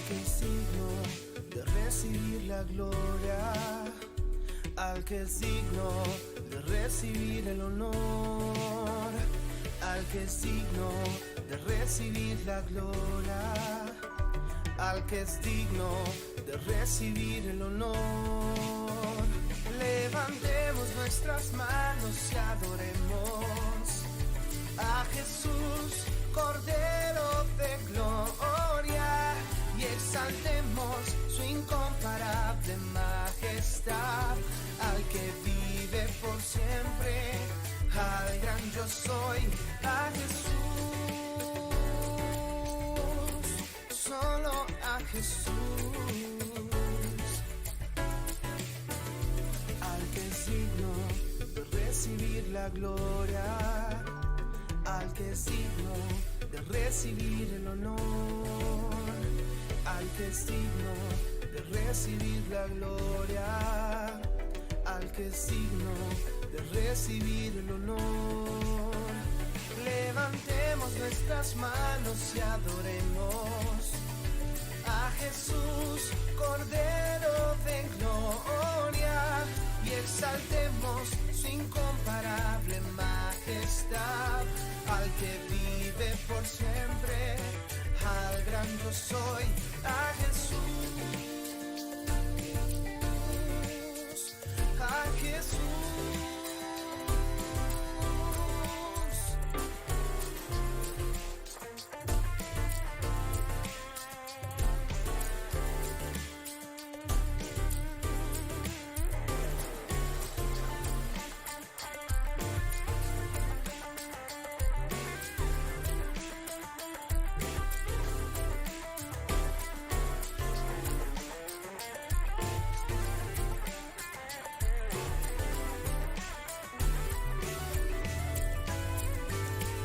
que es digno de recibir la gloria, al que es digno de recibir el honor, al que es digno de recibir la gloria, al que es digno de recibir el honor. Levantemos nuestras manos y adoremos a Jesús, Cordero de gloria, y exaltemos su incomparable majestad, al que vive por siempre, al gran yo soy, a Jesús, solo a Jesús, al que es digno de recibir la gloria, al que es digno de recibir el honor, al que es digno de recibir la gloria, al que es digno de recibir el honor. Levantemos nuestras manos y adoremos a Jesús, Cordero de gloria, y exaltemos su incomparable majestad, al que vive por siempre, al gran yo soy, a Jesús, a Jesús.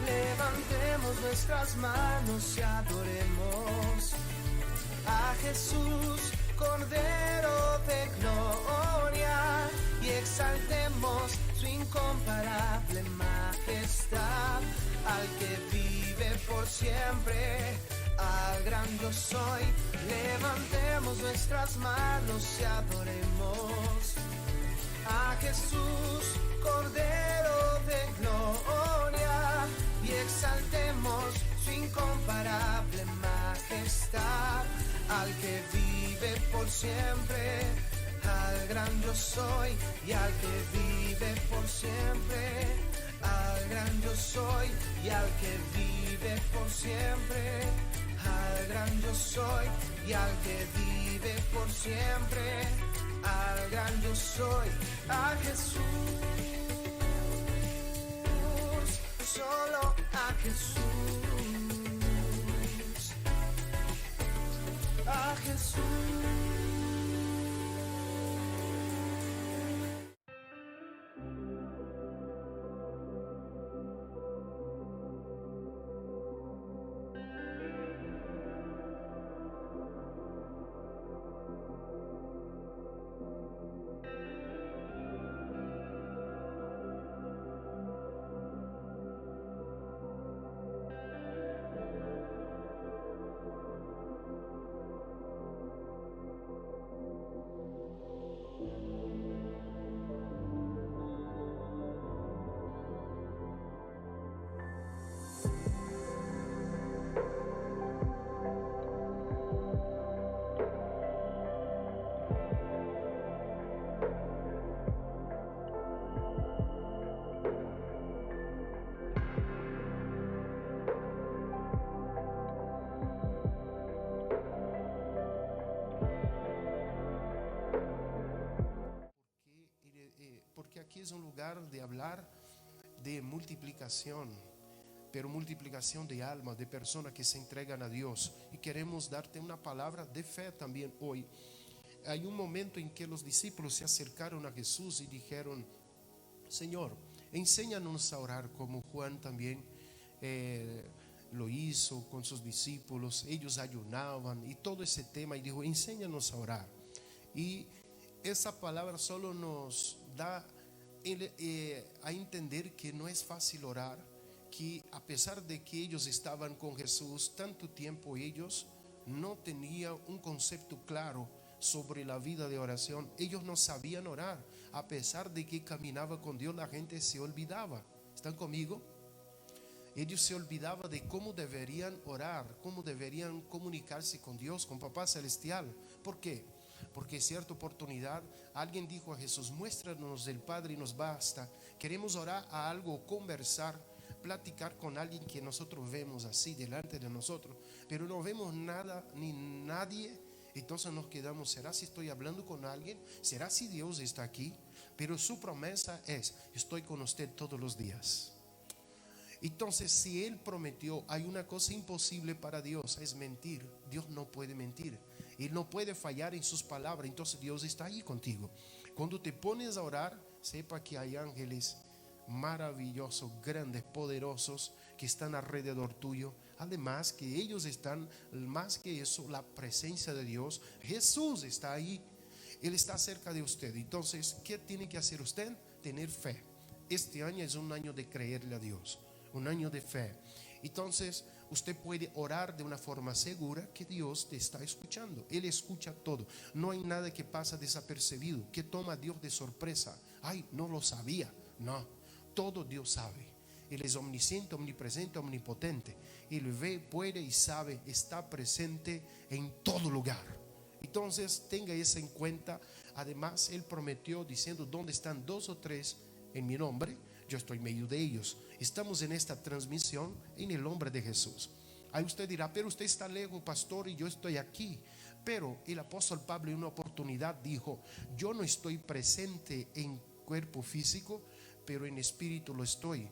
Levantemos nuestras manos y adoremos a Jesús, Cordero de gloria, y exaltemos su incomparable majestad, al que vive por siempre, al gran yo soy. Levantemos nuestras manos y adoremos a Jesús, Cordero de gloria, y exaltemos su incomparable majestad, al que vive por siempre, al gran yo soy, y al que vive por siempre, al gran yo soy, y al que vive por siempre, al gran yo soy, y al que vive por siempre, al gran yo soy, a Jesús, solo a Jesús, a Jesús. Porque aquí es un lugar de hablar de multiplicación, pero multiplicación de almas, de personas que se entregan a Dios. Y queremos darte una palabra de fe también hoy. Hay un momento en que los discípulos se acercaron a Jesús y dijeron: Señor, enséñanos a orar, como Juan también lo hizo con sus discípulos. Ellos ayunaban y todo ese tema, y dijo: enséñanos a orar. Y esa palabra solo nos da a entender que no es fácil orar, que a pesar de que ellos estaban con Jesús tanto tiempo, ellos no tenían un concepto claro sobre la vida de oración. Ellos no sabían orar. A pesar de que caminaba con Dios, la gente se olvidaba. ¿Están conmigo? Ellos se olvidaban de cómo deberían orar, cómo deberían comunicarse con Dios, con Papá Celestial. ¿Por qué? Porque en cierta oportunidad alguien dijo a Jesús: muéstranos el Padre y nos basta. Queremos orar a algo, conversar, platicar con alguien que nosotros vemos así delante de nosotros, pero no vemos nada ni nadie. Entonces nos quedamos: ¿será si estoy hablando con alguien? ¿Será si Dios está aquí? Pero su promesa es: estoy con usted todos los días. Entonces, si Él prometió, hay una cosa imposible para Dios, es mentir. Dios no puede mentir, Él no puede fallar en sus palabras. Entonces Dios está ahí contigo. Cuando te pones a orar, sepa que hay ángeles maravillosos, grandes, poderosos, que están alrededor tuyo. Además que ellos están, más que eso, la presencia de Dios. Jesús está ahí, Él está cerca de usted. Entonces, ¿qué tiene que hacer usted? Tener fe. Este año es un año de creerle a Dios, un año de fe. Entonces usted puede orar de una forma segura que Dios te está escuchando. Él escucha todo. No hay nada que pasa desapercibido, que toma a Dios de sorpresa. Ay, no lo sabía. No, todo Dios sabe. Él es omnisciente, omnipresente, omnipotente. Él ve, puede y sabe, está presente en todo lugar. Entonces tenga eso en cuenta. Además, Él prometió diciendo: donde están 2 o 3 en mi nombre, yo estoy en medio de ellos. Estamos en esta transmisión en el nombre de Jesús. Ahí usted dirá: pero usted está lejos, pastor, y yo estoy aquí. Pero el apóstol Pablo en una oportunidad dijo: yo no estoy presente en cuerpo físico, pero en espíritu lo estoy.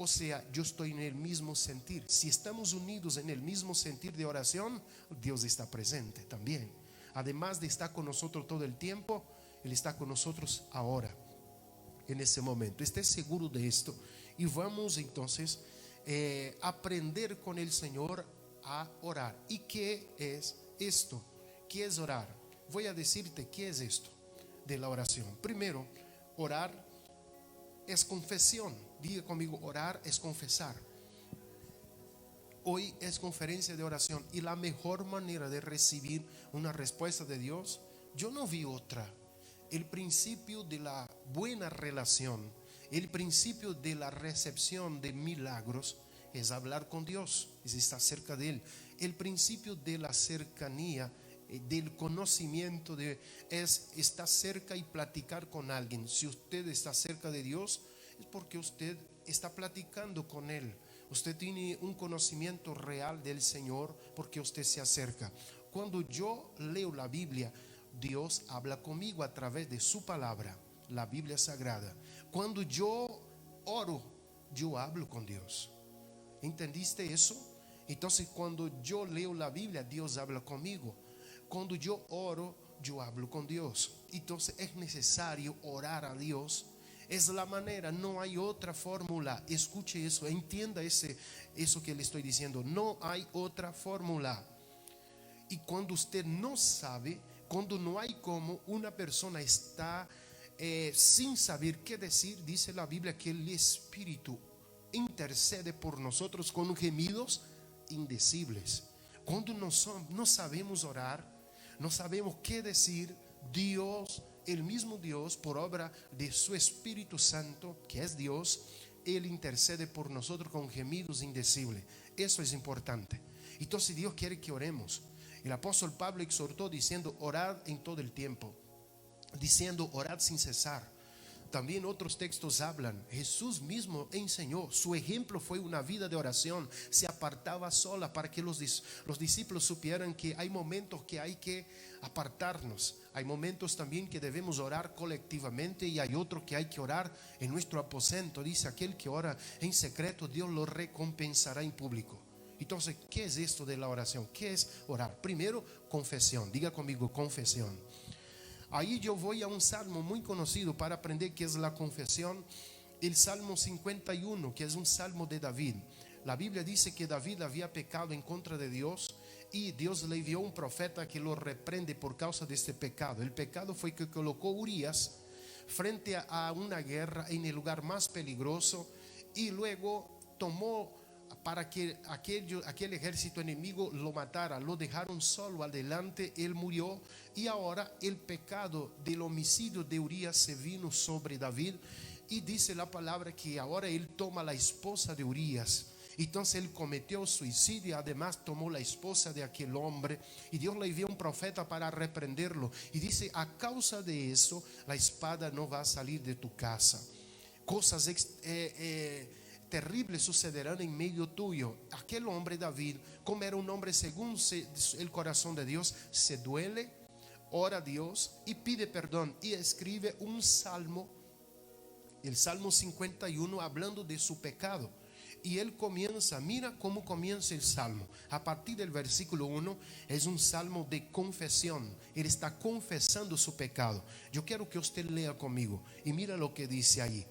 O sea, yo estoy en el mismo sentir. Si estamos unidos en el mismo sentir de oración, Dios está presente también. Además de estar con nosotros todo el tiempo, Él está con nosotros ahora, en ese momento. Esté seguro de esto. Y vamos entonces aprender con el Señor a orar. ¿Y qué es esto? ¿Qué es orar? Voy a decirte qué es esto de la oración. Primero, orar es confesión. Diga conmigo: orar es confesar. Hoy es conferencia de oración, y la mejor manera de recibir una respuesta de Dios, yo no vi otra. El principio de la buena relación, el principio de la recepción de milagros es hablar con Dios, es estar cerca de Él. El principio de la cercanía, del conocimiento es estar cerca y platicar con alguien. Si usted está cerca de Dios, es porque usted está platicando con Él. Usted tiene un conocimiento real del Señor porque usted se acerca. Cuando yo leo la Biblia, Dios habla conmigo a través de su palabra, la Biblia Sagrada. Cuando yo oro, yo hablo con Dios. ¿Entendiste eso? Entonces, cuando yo leo la Biblia, Dios habla conmigo. Cuando yo oro, yo hablo con Dios. Entonces es necesario orar a Dios. Es la manera, no hay otra fórmula. Escuche eso, entienda eso que le estoy diciendo. No hay otra fórmula. Y cuando usted no sabe, cuando no hay como, una persona está sin saber qué decir, dice la Biblia que el Espíritu intercede por nosotros con gemidos indecibles. Cuando no sabemos orar, no sabemos qué decir, Dios, el mismo Dios, por obra de su Espíritu Santo, que es Dios, Él intercede por nosotros con gemidos indecibles. Eso es importante. Entonces Dios quiere que oremos. El apóstol Pablo exhortó diciendo: orad en todo el tiempo, diciendo: orad sin cesar. También otros textos hablan, Jesús mismo enseñó, su ejemplo fue una vida de oración. Se apartaba sola para que los discípulos supieran que hay momentos que hay que apartarnos. Hay momentos también que debemos orar colectivamente, y hay otros que hay que orar en nuestro aposento. Dice: aquel que ora en secreto, Dios lo recompensará en público. Entonces, ¿qué es esto de la oración? ¿Qué es orar? Primero, confesión. Diga conmigo: confesión. Ahí yo voy a un salmo muy conocido para aprender qué es la confesión. El Salmo 51, que es un salmo de David. La Biblia dice que David había pecado en contra de Dios, y Dios le envió un profeta que lo reprende por causa de este pecado. El pecado fue que colocó a Urías frente a una guerra en el lugar más peligroso, y luego tomó para que aquel ejército enemigo lo matara. Lo dejaron solo adelante, él murió. Y ahora el pecado del homicidio de Urías se vino sobre David. Y dice la palabra que ahora él toma la esposa de Urías. Entonces él cometió suicidio, además tomó la esposa de aquel hombre, y Dios le envió un profeta para reprenderlo. Y dice: a causa de eso, la espada no va a salir de tu casa. Cosas terribles sucederán en medio tuyo. Aquel hombre David, como era un hombre según el corazón de Dios, se duele, ora a Dios y pide perdón, y escribe un salmo, el Salmo 51, hablando de su pecado. Y él comienza, mira cómo comienza el salmo. A partir del versículo 1 es un salmo de confesión. Él está confesando su pecado. Yo quiero que usted lea conmigo y mira lo que dice ahí: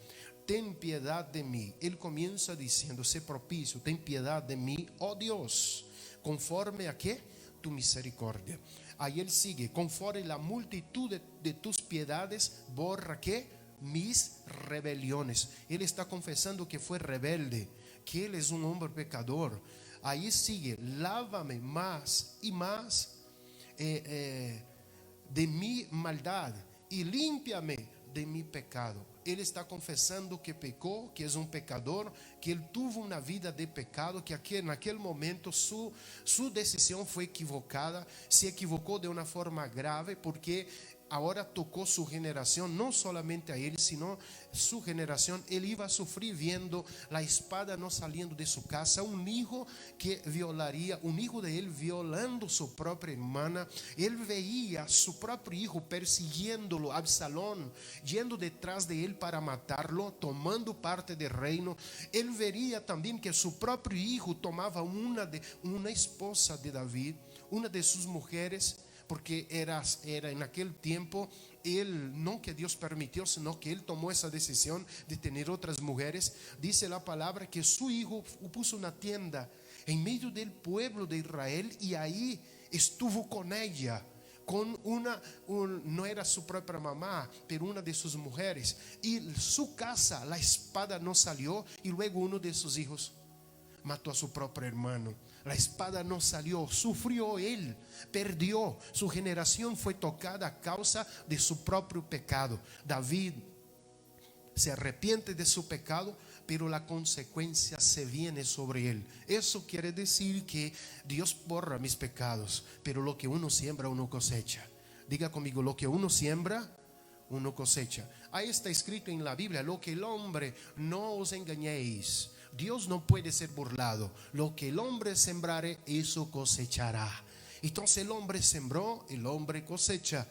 ten piedad de mí. Él comienza diciendo: sé propicio, ten piedad de mí, oh Dios, conforme a ¿qué? Tu misericordia. Ahí él sigue: conforme la multitud de tus piedades, borra ¿qué? Mis rebeliones. Él está confesando que fue rebelde, que él es un hombre pecador. Ahí sigue: lávame más y más de mi maldad y límpiame de mi pecado. Él está confesando que pecó, que es un pecador, que él tuvo una vida de pecado, que en aquel momento su decisión fue equivocada, se equivocó de una forma grave, porque ahora tocó su generación, no solamente a él, sino su generación. Él iba a sufrir viendo la espada no saliendo de su casa, un hijo que violaría, un hijo de él violando su propia hermana. Él veía a su propio hijo persiguiéndolo, Absalón, yendo detrás de él para matarlo, tomando parte del reino. Él vería también que su propio hijo tomaba una esposa de David, una de sus mujeres, porque era en aquel tiempo, él, no que Dios permitió, sino que él tomó esa decisión de tener otras mujeres. Dice la palabra que su hijo puso una tienda en medio del pueblo de Israel, y ahí estuvo con ella, con no era su propia mamá, pero una de sus mujeres. Y su casa, la espada no salió, y luego uno de sus hijos mató a su propio hermano. La espada no salió, sufrió él, perdió. Su generación fue tocada a causa de su propio pecado. David se arrepiente de su pecado, pero la consecuencia se viene sobre él. Eso quiere decir que Dios borra mis pecados, pero lo que uno siembra, uno cosecha. Diga conmigo: lo que uno siembra, uno cosecha. Ahí está escrito en la Biblia: lo que el hombre, no os engañéis, Dios no puede ser burlado. Lo que el hombre sembrare, eso cosechará. Entonces el hombre sembró, el hombre cosecha.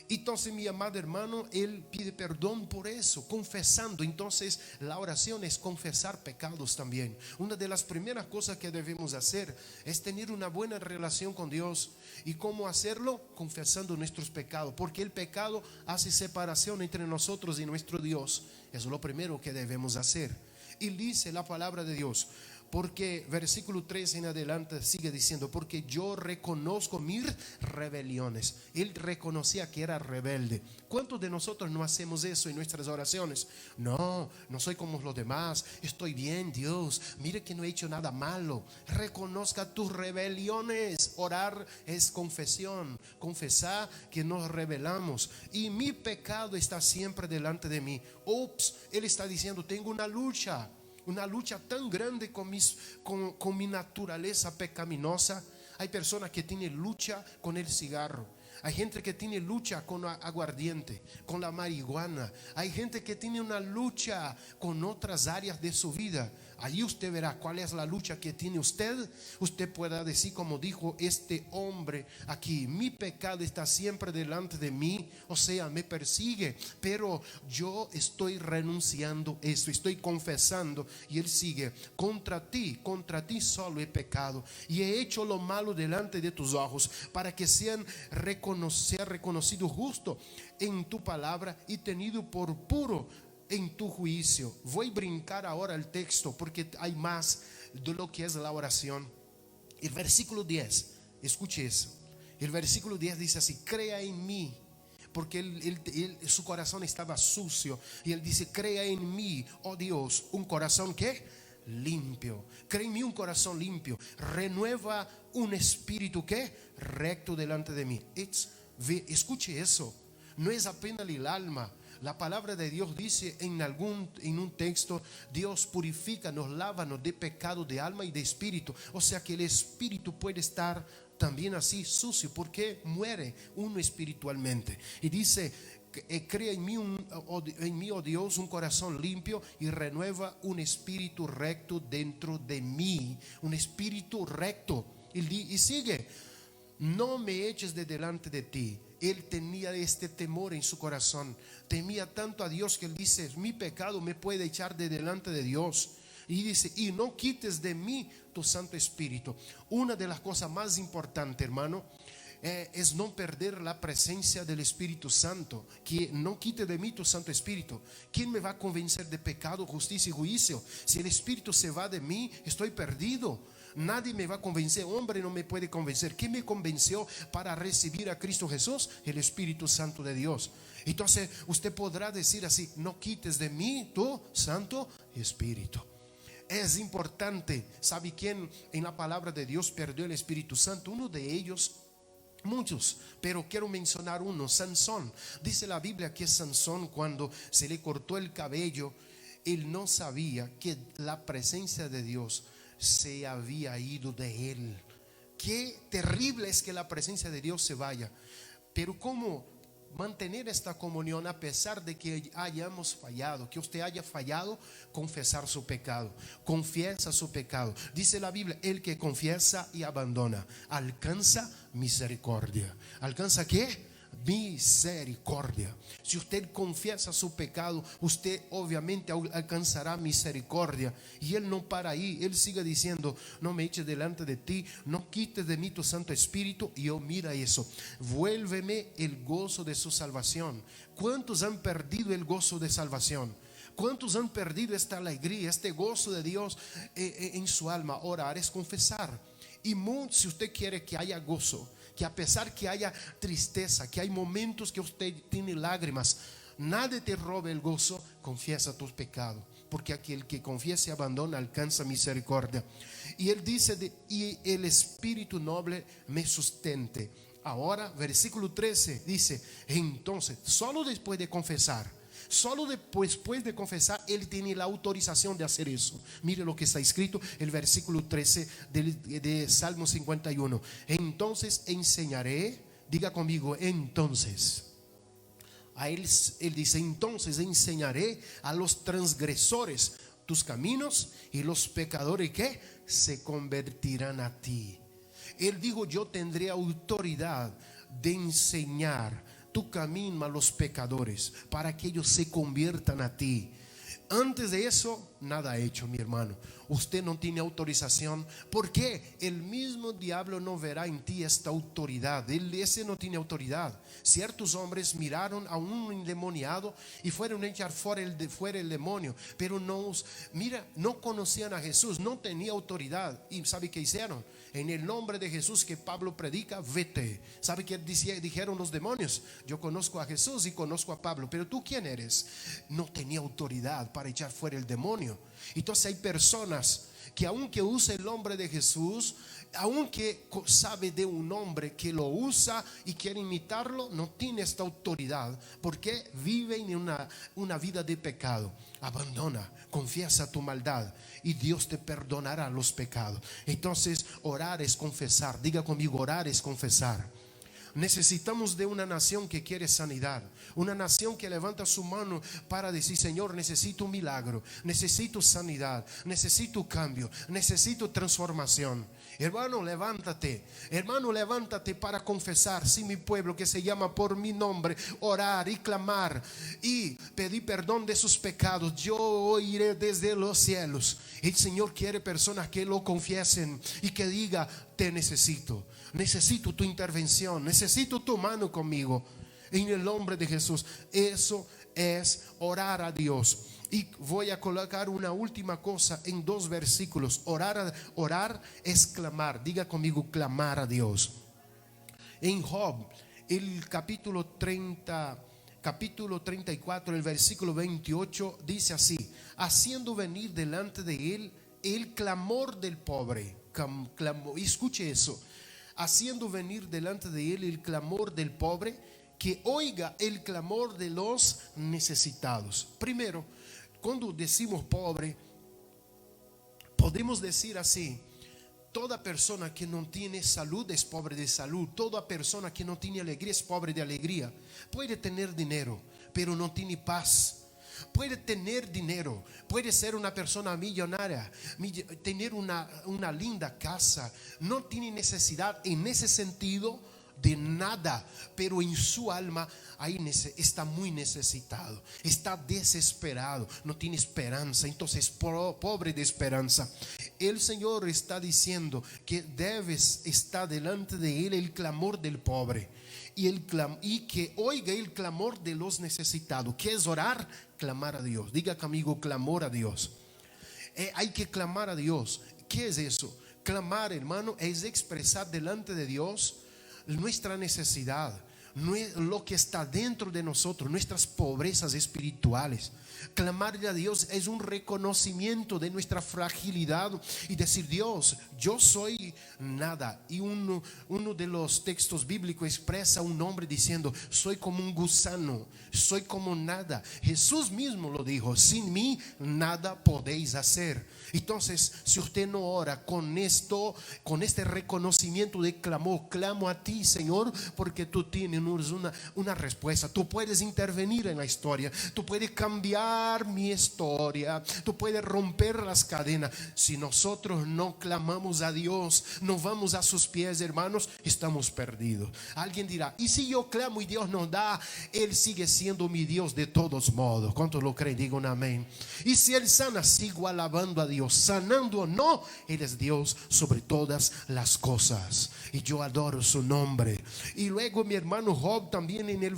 Entonces, mi amado hermano, él pide perdón por eso, confesando. Entonces la oración es confesar pecados también. Una de las primeras cosas que debemos hacer es tener una buena relación con Dios. ¿Y cómo hacerlo? Confesando nuestros pecados, porque el pecado hace separación entre nosotros y nuestro Dios. Eso es lo primero que debemos hacer. Y dice la palabra de Dios, porque versículo 3 en adelante sigue diciendo: porque yo reconozco mis rebeliones. Él reconocía que era rebelde. ¿Cuántos de nosotros no hacemos eso en nuestras oraciones? No soy como los demás, estoy bien, Dios, mire que no he hecho nada malo. Reconozca tus rebeliones. Orar es confesión, confesar que nos rebelamos, y mi pecado está siempre delante de mí. Él está diciendo: tengo una lucha tan grande con mi naturaleza pecaminosa. Hay personas que tienen lucha con el cigarro. Hay gente que tiene lucha con aguardiente, con la marihuana. Hay gente que tiene una lucha con otras áreas de su vida. Allí usted verá cuál es la lucha que tiene usted. Usted pueda decir, como dijo este hombre aquí: mi pecado está siempre delante de mí, o sea, me persigue, pero yo estoy renunciando eso, estoy confesando. Y él sigue: contra ti solo he pecado y he hecho lo malo delante de tus ojos, para que sea reconocido justo en tu palabra y tenido por puro en tu juicio. Voy a brincar ahora el texto, porque hay más de lo que es la oración. El versículo 10, escuche eso. El versículo 10 dice así: crea en mí, porque su corazón estaba sucio, y él dice: crea en mí, oh Dios, un corazón que limpio. Crea en mí un corazón limpio. Renueva un espíritu que recto delante de mí. Escuche eso. No es apenas el alma. La palabra de Dios dice en un texto: Dios purifica, nos lava, nos de pecado de alma y de espíritu. O sea que el espíritu puede estar también así sucio, porque muere uno espiritualmente. Y dice: crea en mí, oh Dios, un corazón limpio y renueva un espíritu recto dentro de mí. Un espíritu recto. Y sigue: no me eches de delante de ti. Él tenía este temor en su corazón. Temía tanto a Dios que él dice: mi pecado me puede echar de delante de Dios. Y dice: y no quites de mí tu Santo Espíritu. Una de las cosas más importantes, hermano, es no perder la presencia del Espíritu Santo. Que no quite de mí tu Santo Espíritu. ¿Quién me va a convencer de pecado, justicia y juicio? Si el Espíritu se va de mí, estoy perdido. Nadie me va a convencer, hombre no me puede convencer. ¿Quién me convenció para recibir a Cristo Jesús? El Espíritu Santo de Dios. Entonces usted podrá decir así: no quites de mí tu Santo Espíritu. Es importante. ¿Sabe quién en la palabra de Dios perdió el Espíritu Santo? Uno de ellos, muchos, pero quiero mencionar uno: Sansón. Dice la Biblia que Sansón, cuando se le cortó el cabello, él no sabía que la presencia de Dios se había ido de él. Qué terrible es que la presencia de Dios se vaya. Pero cómo mantener esta comunión a pesar de que hayamos fallado, que usted haya fallado. Confesar su pecado. Confiesa su pecado. Dice la Biblia: el que confiesa y abandona alcanza misericordia. ¿Alcanza qué? Misericordia. Si usted confiesa su pecado, usted obviamente alcanzará misericordia. Y él no para ahí. Él sigue diciendo: no me eches delante de ti, no quites de mí tu Santo Espíritu. Y oh, mira eso: vuélveme el gozo de su salvación. ¿Cuántos han perdido el gozo de salvación? ¿Cuántos han perdido esta alegría, este gozo de Dios en su alma? Orar es confesar. Y si usted quiere que haya gozo, que a pesar que haya tristeza, que hay momentos que usted tiene lágrimas, nadie te robe el gozo, confiesa tus pecados. Porque aquel que confiesa y abandona alcanza misericordia. Y él dice: y el espíritu noble me sustente. Ahora, versículo 13 dice: entonces, solo después de confesar, solo después de confesar, él tiene la autorización de hacer eso. Mire lo que está escrito, el versículo 13 de Salmo 51. Entonces enseñaré, diga conmigo, entonces. A él dice: entonces enseñaré a los transgresores tus caminos, y los pecadores que se convertirán a ti. Él dijo: yo tendré autoridad de enseñar tu camino a los pecadores, para que ellos se conviertan a ti. Antes de eso, nada ha hecho, mi hermano. Usted no tiene autorización, porque el mismo diablo no verá en ti esta autoridad. Ese no tiene autoridad. Ciertos hombres miraron a un endemoniado y fueron a echar fuera el demonio, pero no conocían a Jesús, no tenía autoridad. ¿Y sabe qué hicieron? En el nombre de Jesús que Pablo predica, vete. ¿Sabe qué dijeron los demonios? Yo conozco a Jesús y conozco a Pablo, pero ¿tú quién eres? No tenía autoridad para echar fuera el demonio. Entonces hay personas que aunque usa el nombre de Jesús, aunque sabe de un hombre que lo usa y quiere imitarlo, no tiene esta autoridad, porque vive en una vida de pecado. Abandona, confiesa tu maldad y Dios te perdonará los pecados. Entonces orar es confesar. Diga conmigo: orar es confesar. Necesitamos de una nación que quiere sanidad, una nación que levanta su mano para decir: Señor, necesito un milagro, necesito sanidad, necesito cambio, necesito transformación. Hermano, levántate para confesar: si mi pueblo, que se llama por mi nombre, orar y clamar y pedir perdón de sus pecados, yo oiré desde los cielos. El Señor quiere personas que lo confiesen y que diga: te necesito tu intervención, necesito tu mano conmigo, en el nombre de Jesús. Eso es orar a Dios. Y voy a colocar una última cosa en 2 versículos. Orar es clamar. Diga conmigo: clamar a Dios. En Job, el capítulo 34, el versículo 28 dice así: haciendo venir delante de él el clamor del pobre. Escuche eso. Haciendo venir delante de él el clamor del pobre, que oiga el clamor de los necesitados. Primero, cuando decimos pobre, podemos decir así: toda persona que no tiene salud es pobre de salud. Toda persona que no tiene alegría es pobre de alegría. Puede tener dinero, pero no tiene paz. Puede tener dinero, puede ser una persona millonaria, tener una linda casa, no tiene necesidad en ese sentido de nada, pero en su alma ahí está muy necesitado, está desesperado, no tiene esperanza, entonces pobre de esperanza. El Señor está diciendo que debes estar delante de Él el clamor del pobre y que oiga el clamor de los necesitados. ¿Qué es orar? Clamar a Dios. Diga conmigo: clamor a Dios. Hay que clamar a Dios. ¿Qué es eso? Clamar, hermano, es expresar delante de Dios nuestra necesidad, lo que está dentro de nosotros, nuestras pobrezas espirituales. Clamarle a Dios es un reconocimiento de nuestra fragilidad y decir: Dios, yo soy nada. Y uno de los textos bíblicos expresa un hombre diciendo: soy como un gusano, soy como nada. Jesús mismo lo dijo: sin mí nada podéis hacer. Entonces, si usted no ora con esto, con este reconocimiento de clamor, clamo a ti, Señor, porque tú tienes una respuesta. Tú puedes intervenir en la historia, tú puedes cambiar mi historia, tú puedes romper las cadenas. Si nosotros no clamamos a Dios, no vamos a sus pies, hermanos, estamos perdidos. Alguien dirá: ¿y si yo clamo y Dios nos da? Él sigue siendo mi Dios de todos modos. ¿Cuántos lo creen? Digan amén. Y si Él sana, sigo alabando a Dios. Sanando o no, Él es Dios sobre todas las cosas, y yo adoro su nombre. Y luego mi hermano Job también, en el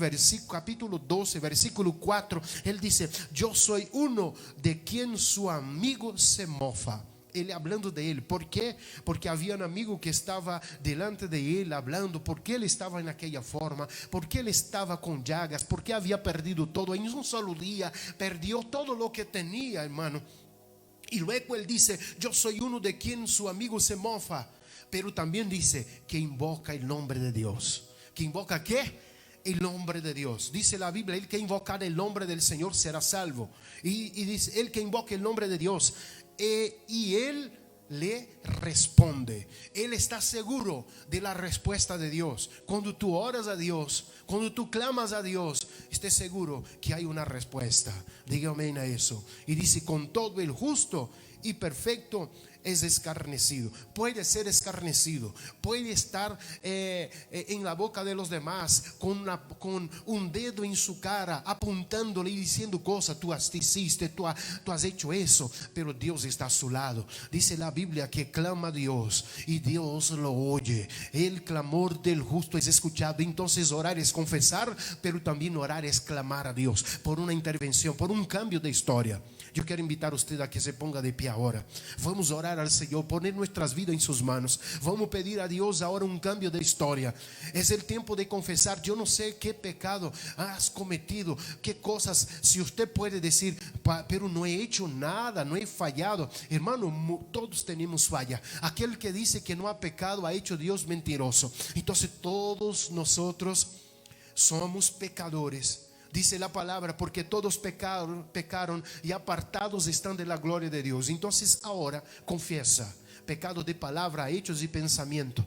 capítulo 12, versículo 4, él dice: yo soy uno de quien su amigo se mofa. Ele hablando de él. ¿Por qué? Porque había un amigo que estaba delante de él hablando. ¿Por qué él estaba en aquella forma? ¿Por qué él estaba con llagas? ¿Por qué había perdido todo? En un solo día perdió todo lo que tenía, hermano. Y luego él dice: yo soy uno de quien su amigo se mofa. Pero también dice que invoca el nombre de Dios. ¿Que invoca qué? El nombre de Dios. Dice la Biblia: el que invocar el nombre del Señor será salvo. Y dice: el que invoca el nombre de Dios, y Él le responde. Él está seguro de la respuesta de Dios. Cuando tú oras a Dios, cuando tú clamas a Dios, esté seguro que hay una respuesta. Diga amén a eso. Y dice: con todo el justo y perfecto es escarnecido. Puede ser escarnecido, puede estar en la boca de los demás con un dedo en su cara, apuntándole y diciendo cosas: tú hiciste, tú has hecho eso. Pero Dios está a su lado. Dice la Biblia que clama a Dios y Dios lo oye. El clamor del justo es escuchado. Entonces orar es confesar, pero también orar es clamar a Dios por una intervención, por un cambio de historia. Yo quiero invitar a usted a que se ponga de pie ahora. Vamos a orar al Señor, poner nuestras vidas en sus manos. Vamos a pedir a Dios ahora un cambio de historia. Es el tiempo de confesar. Yo no sé qué pecado has cometido, qué cosas. Si usted puede decir: pero no he hecho nada, no he fallado. Hermano, todos tenemos falla. Aquel que dice que no ha pecado ha hecho Dios mentiroso. Entonces todos nosotros somos pecadores. Dice la palabra: porque todos pecaron y apartados están de la gloria de Dios. Entonces ahora confiesa pecado de palabra, hechos y pensamiento.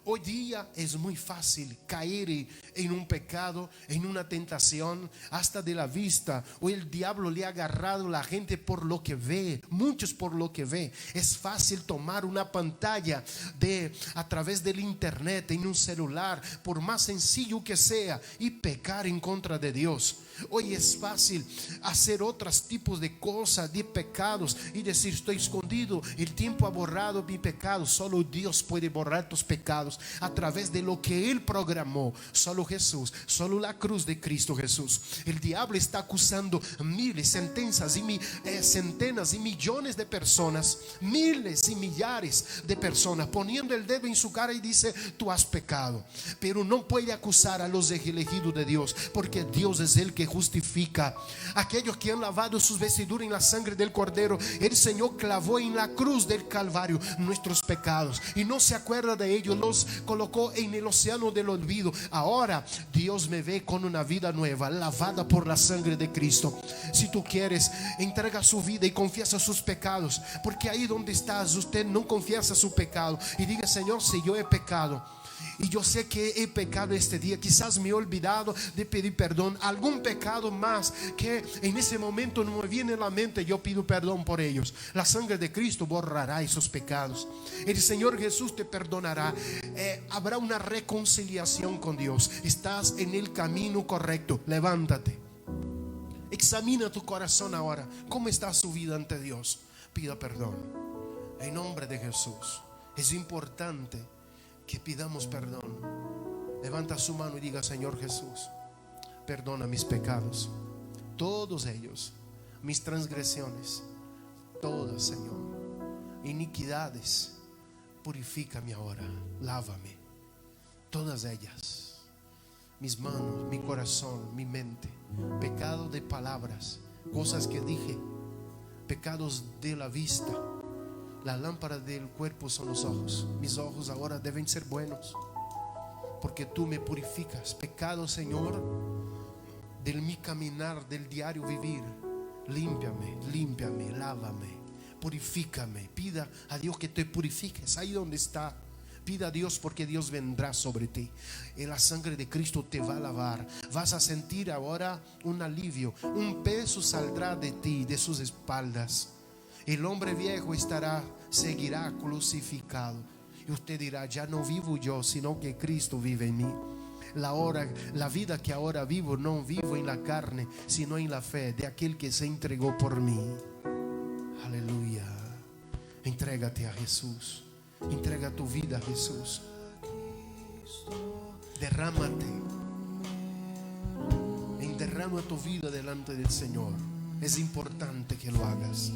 Hoy día es muy fácil caer en un pecado, en una tentación, hasta de la vista. Hoy el diablo le ha agarrado a la gente por lo que ve, muchos por lo que ve. Es fácil tomar una pantalla a través del internet, en un celular, por más sencillo que sea, y pecar en contra de Dios. Hoy es fácil hacer otros tipos de cosas, de pecados, y decir: estoy escondido, el tiempo ha borrado mi pecado. Solo Dios puede borrar tus pecados. pecados a través de lo que Él programó. Solo Jesús, solo la cruz de Cristo Jesús. El diablo está acusando miles, centenas y millones de personas, miles y millares de personas, poniendo el dedo en su cara y dice: tú has pecado. Pero no puede acusar a los elegidos de Dios, porque Dios es el que justifica. Aquellos que han lavado sus vestiduras en la sangre del Cordero, el Señor clavó en la cruz del Calvario nuestros pecados y no se acuerda de ellos, los colocó en el océano del olvido. Ahora Dios me ve con una vida nueva, lavada por la sangre de Cristo. Si tú quieres, entrega su vida y confiesa sus pecados, porque ahí donde estás, usted no confiesa su pecado y diga: Señor, si yo he pecado, y yo sé que he pecado este día, quizás me he olvidado de pedir perdón, algún pecado más que en ese momento no me viene a la mente, yo pido perdón por ellos. La sangre de Cristo borrará esos pecados. El Señor Jesús te perdonará. Habrá una reconciliación con Dios. Estás en el camino correcto. Levántate, examina tu corazón ahora. ¿Cómo está su vida ante Dios? Pida perdón en nombre de Jesús. Es importante que pidamos perdón. Levanta su mano y diga: Señor Jesús, perdona mis pecados, todos ellos, mis transgresiones, todas, Señor, iniquidades. Purifícame ahora, lávame, todas ellas, mis manos, mi corazón, mi mente, pecado de palabras, cosas que dije, pecados de la vista. La lámpara del cuerpo son los ojos. Mis ojos ahora deben ser buenos, porque tú me purificas. Pecado, Señor, del mi caminar, del diario vivir. Límpiame, límpiame, lávame, purifícame. Pida a Dios que te purifiques ahí donde está. Pida a Dios, porque Dios vendrá sobre ti y la sangre de Cristo te va a lavar. Vas a sentir ahora un alivio. Un peso saldrá de ti, de sus espaldas. El hombre viejo seguirá crucificado. Y usted dirá: ya no vivo yo, sino que Cristo vive en mí. La vida que ahora vivo, no vivo en la carne, sino en la fe de aquel que se entregó por mí. Aleluya. Entrégate a Jesús. Entrega tu vida a Jesús. Derrámate. Derrama tu vida delante del Señor. Es importante que lo hagas.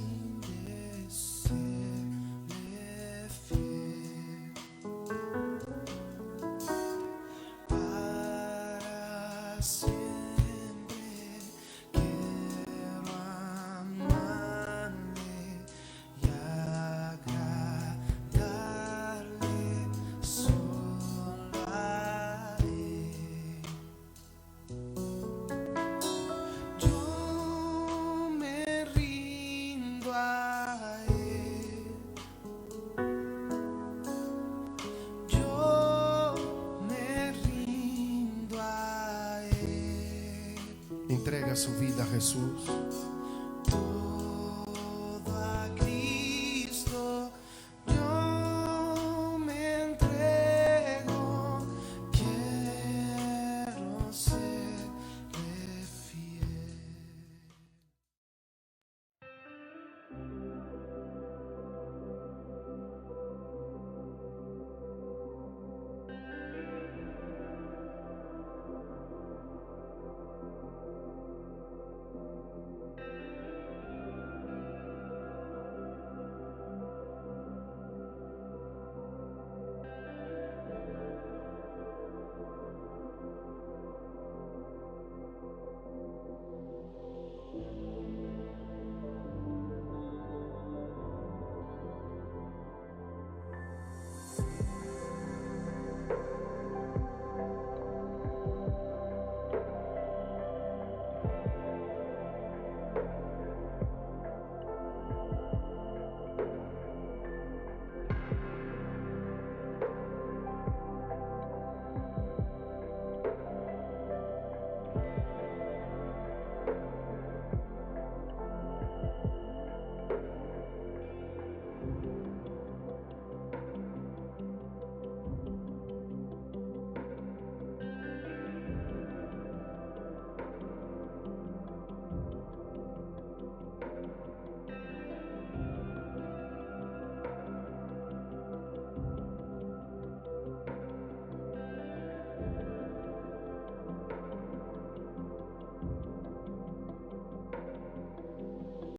Entrega su vida a Jesús.